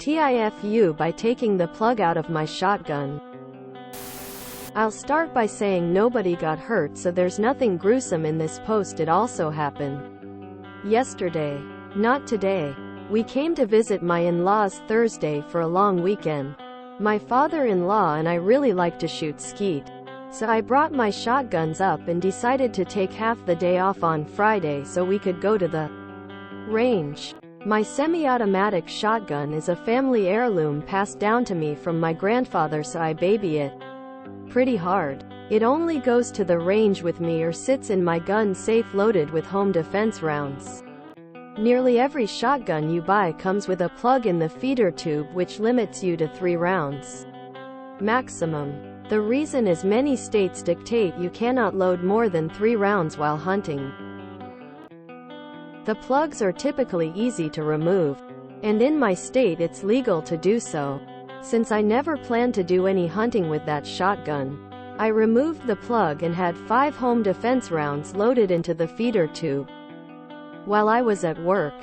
TIFU by taking the plug out of my shotgun. I'll start by saying nobody got hurt, so there's nothing gruesome in this post. It also happened yesterday, not today. We came to visit my in-laws Thursday for a long weekend. My father-in-law and I really like to shoot skeet, so I brought my shotguns up and decided to take half the day off on Friday so we could go to the range. My semi-automatic shotgun is a family heirloom passed down to me from my grandfather, so I baby it pretty hard. It only goes to the range with me or sits in my gun safe loaded with home defense rounds. Nearly every shotgun you buy comes with a plug in the feeder tube, which limits you to 3 rounds maximum. The reason is many states dictate you cannot load more than 3 rounds while hunting. The plugs are typically easy to remove, and in my state it's legal to do so. Since I never planned to do any hunting with that shotgun, I removed the plug and had 5 home defense rounds loaded into the feeder tube. While I was at work,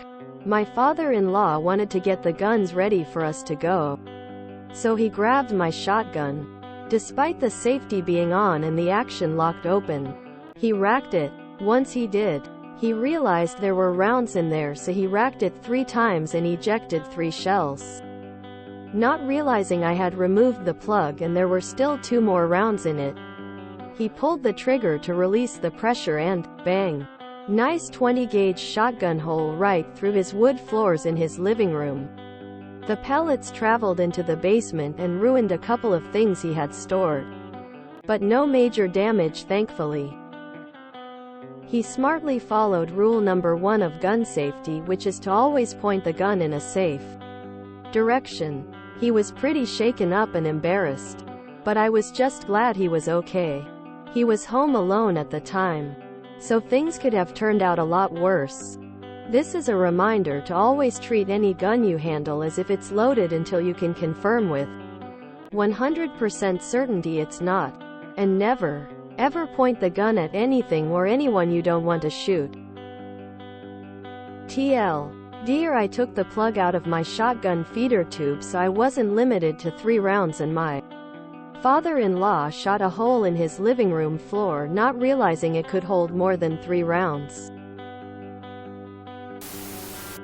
my father-in-law wanted to get the guns ready for us to go, so he grabbed my shotgun. Despite the safety being on and the action locked open, he racked it. Once he did, he realized there were rounds in there, so he racked it 3 times and ejected 3 shells. Not realizing I had removed the plug and there were still 2 more rounds in it, he pulled the trigger to release the pressure and, bang! Nice 20-gauge shotgun hole right through his wood floors in his living room. The pellets traveled into the basement and ruined a couple of things he had stored, but no major damage, thankfully. He smartly followed rule number 1 of gun safety, which is to always point the gun in a safe direction. He was pretty shaken up and embarrassed, but I was just glad he was okay. He was home alone at the time, so things could have turned out a lot worse. This is a reminder to always treat any gun you handle as if it's loaded until you can confirm with 100% certainty it's not, and never, ever point the gun at anything or anyone you don't want to shoot. TL. Dear, I took the plug out of my shotgun feeder tube so I wasn't limited to 3 rounds, and my father-in-law shot a hole in his living room floor, not realizing it could hold more than 3 rounds.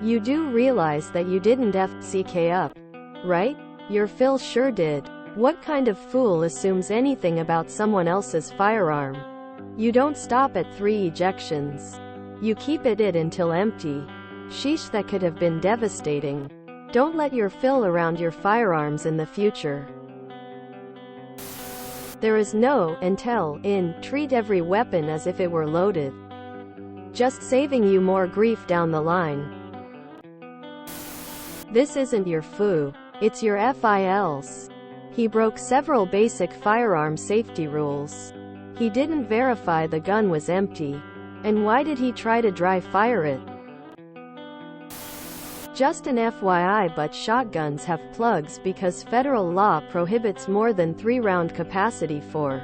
You do realize that you didn't FCK up, right? Your Phil sure did. What kind of fool assumes anything about someone else's firearm? You don't stop at 3 ejections. You keep it until empty. Sheesh, that could have been devastating. Don't let your Phil around your firearms in the future. There is no and tell in treat every weapon as if it were loaded, just saving you more grief down the line. This isn't your foo, it's your FILs. He broke several basic firearm safety rules. He didn't verify the gun was empty. And why did he try to dry fire it? Just an FYI, but shotguns have plugs because federal law prohibits more than 3-round capacity for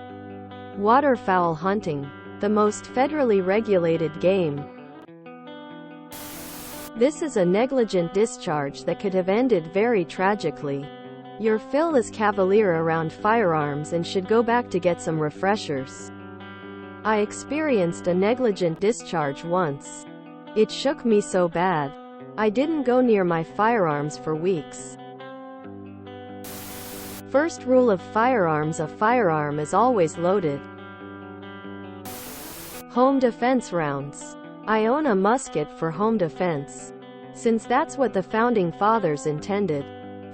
waterfowl hunting, the most federally regulated game. This is a negligent discharge that could have ended very tragically. Your Phil is cavalier around firearms and should go back to get some refreshers. I experienced a negligent discharge once. It shook me so bad, I didn't go near my firearms for weeks. First rule of firearms: a firearm is always loaded. Home defense rounds. I own a musket for home defense, since that's what the founding fathers intended.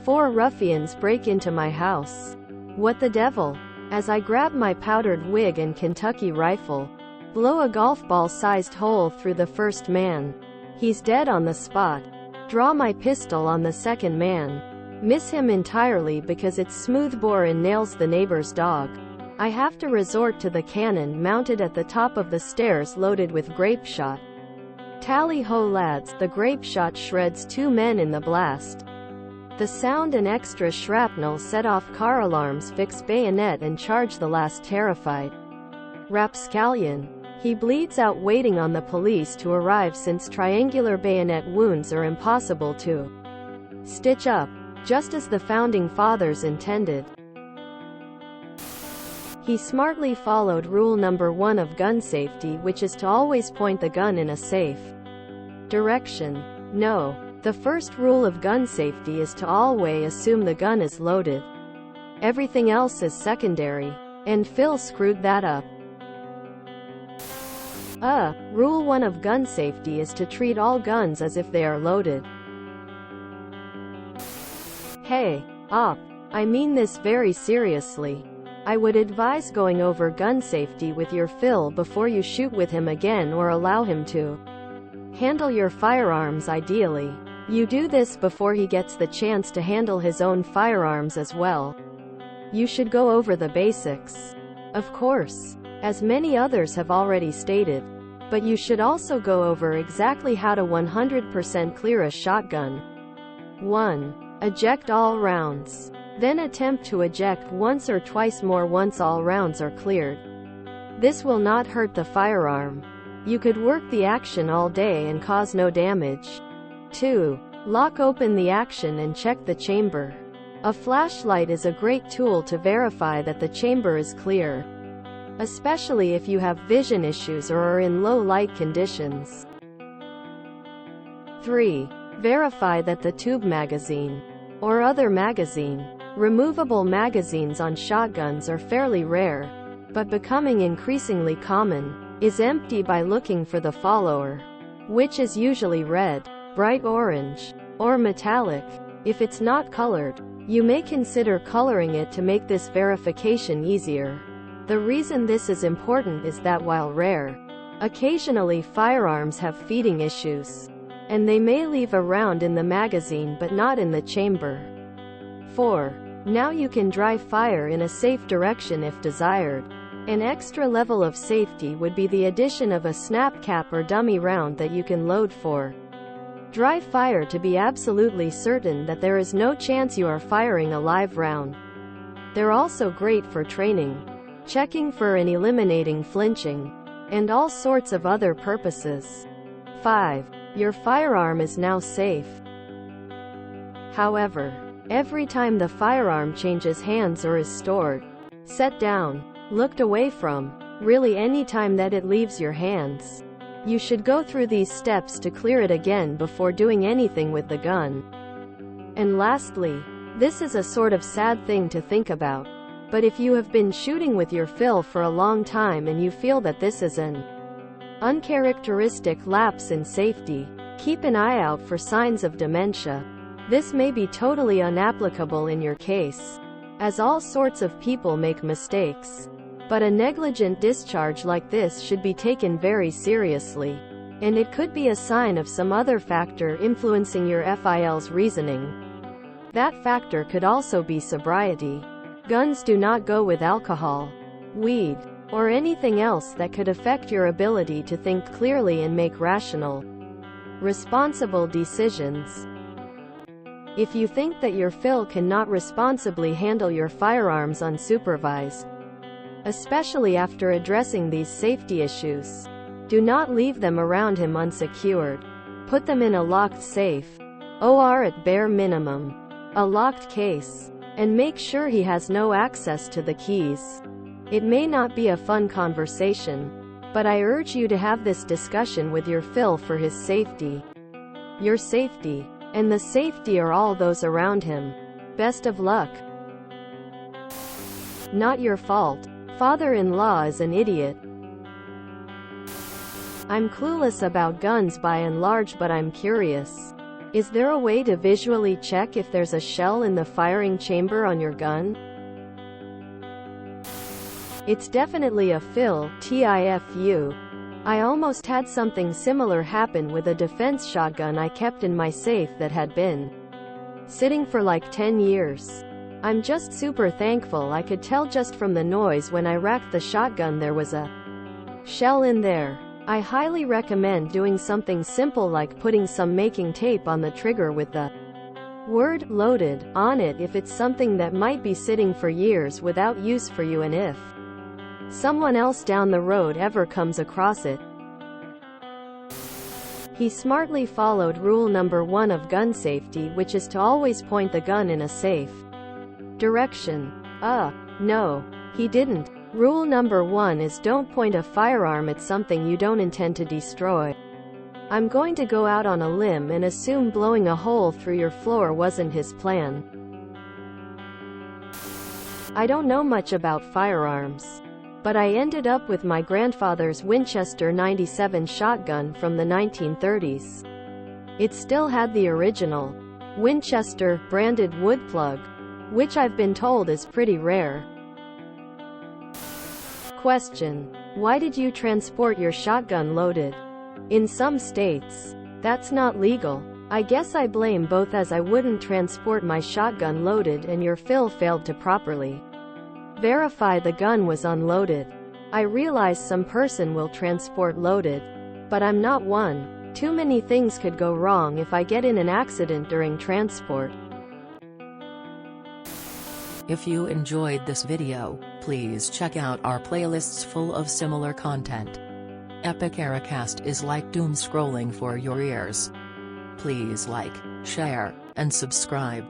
4 ruffians break into my house. What the devil? As I grab my powdered wig and Kentucky rifle, blow a golf ball-sized hole through the first man. He's dead on the spot. Draw my pistol on the second man. Miss him entirely because it's smoothbore and nails the neighbor's dog. I have to resort to the cannon mounted at the top of the stairs loaded with grape shot. Tally ho, lads, the grape shot shreds 2 men in the blast. The sound and extra shrapnel set off car alarms, fix bayonet and charge the last terrified rapscallion. He bleeds out waiting on the police to arrive, since triangular bayonet wounds are impossible to stitch up. just as the founding fathers intended. He smartly followed rule number 1 of gun safety, which is to always point the gun in a safe direction. No. The first rule of gun safety is to always assume the gun is loaded. Everything else is secondary. And Phil screwed that up. Rule 1 of gun safety is to treat all guns as if they are loaded. Hey, op. I mean this very seriously. I would advise going over gun safety with your Phil before you shoot with him again, or allow him to handle your firearms ideally. You do this before he gets the chance to handle his own firearms as well. You should go over the basics, of course, as many others have already stated. But you should also go over exactly how to 100% clear a shotgun. 1. Eject all rounds. Then attempt to eject once or twice more once all rounds are cleared. This will not hurt the firearm. You could work the action all day and cause no damage. 2. Lock open the action and check the chamber. A flashlight is a great tool to verify that the chamber is clear, especially if you have vision issues or are in low light conditions. 3. Verify that the tube magazine, or other magazine. Removable magazines on shotguns are fairly rare, but becoming increasingly common, is empty by looking for the follower, which is usually red, bright orange, or metallic. If it's not colored, you may consider coloring it to make this verification easier. The reason this is important is that while rare, occasionally firearms have feeding issues, and they may leave a round in the magazine but not in the chamber. 4. Now you can dry fire in a safe direction if desired. An extra level of safety would be the addition of a snap cap or dummy round that you can load for dry fire to be absolutely certain that there is no chance you are firing a live round. They're also great for training, checking for and eliminating flinching, and all sorts of other purposes. 5. Your firearm is now safe. However, every time the firearm changes hands or is stored, set down, looked away from, really any time that it leaves your hands, you should go through these steps to clear it again before doing anything with the gun. And lastly, this is a sort of sad thing to think about, but if you have been shooting with your Phil for a long time and you feel that this is an uncharacteristic lapse in safety, keep an eye out for signs of dementia. This may be totally unapplicable in your case, as all sorts of people make mistakes. But a negligent discharge like this should be taken very seriously, and it could be a sign of some other factor influencing your FIL's reasoning. That factor could also be sobriety. Guns do not go with alcohol, weed, or anything else that could affect your ability to think clearly and make rational, responsible decisions. If you think that your Phil cannot responsibly handle your firearms unsupervised, especially after addressing these safety issues, do not leave them around him unsecured. Put them in a locked safe, or at bare minimum, a locked case, and make sure he has no access to the keys. It may not be a fun conversation, but I urge you to have this discussion with your Phil for his safety, your safety, and the safety of all those around him. Best of luck. Not your fault. Father-in-law is an idiot. I'm clueless about guns by and large, but I'm curious. Is there a way to visually check if there's a shell in the firing chamber on your gun? It's definitely a Phil, TIFU. I almost had something similar happen with a defense shotgun I kept in my safe that had been sitting for like 10 years. I'm just super thankful. I could tell just from the noise when I racked the shotgun there was a shell in there. I highly recommend doing something simple like putting some masking tape on the trigger with the word "loaded" on it if it's something that might be sitting for years without use for you, and if someone else down the road ever comes across it. He smartly followed rule number 1 of gun safety, which is to always point the gun in a safe direction. No, he didn't. Rule number 1 is don't point a firearm at something you don't intend to destroy. I'm going to go out on a limb and assume blowing a hole through your floor wasn't his plan. I don't know much about firearms, but I ended up with my grandfather's Winchester 97 shotgun from the 1930s. It still had the original Winchester branded wood plug, which I've been told is pretty rare. Question: why did you transport your shotgun loaded? In some states, that's not legal. I guess I blame both, as I wouldn't transport my shotgun loaded and your fill failed to properly verify the gun was unloaded. I realize some person will transport loaded, but I'm not one. Too many things could go wrong if I get in an accident during transport. If you enjoyed this video, please check out our playlists full of similar content. Epic Ericast is like doom scrolling for your ears. Please like, share, and subscribe.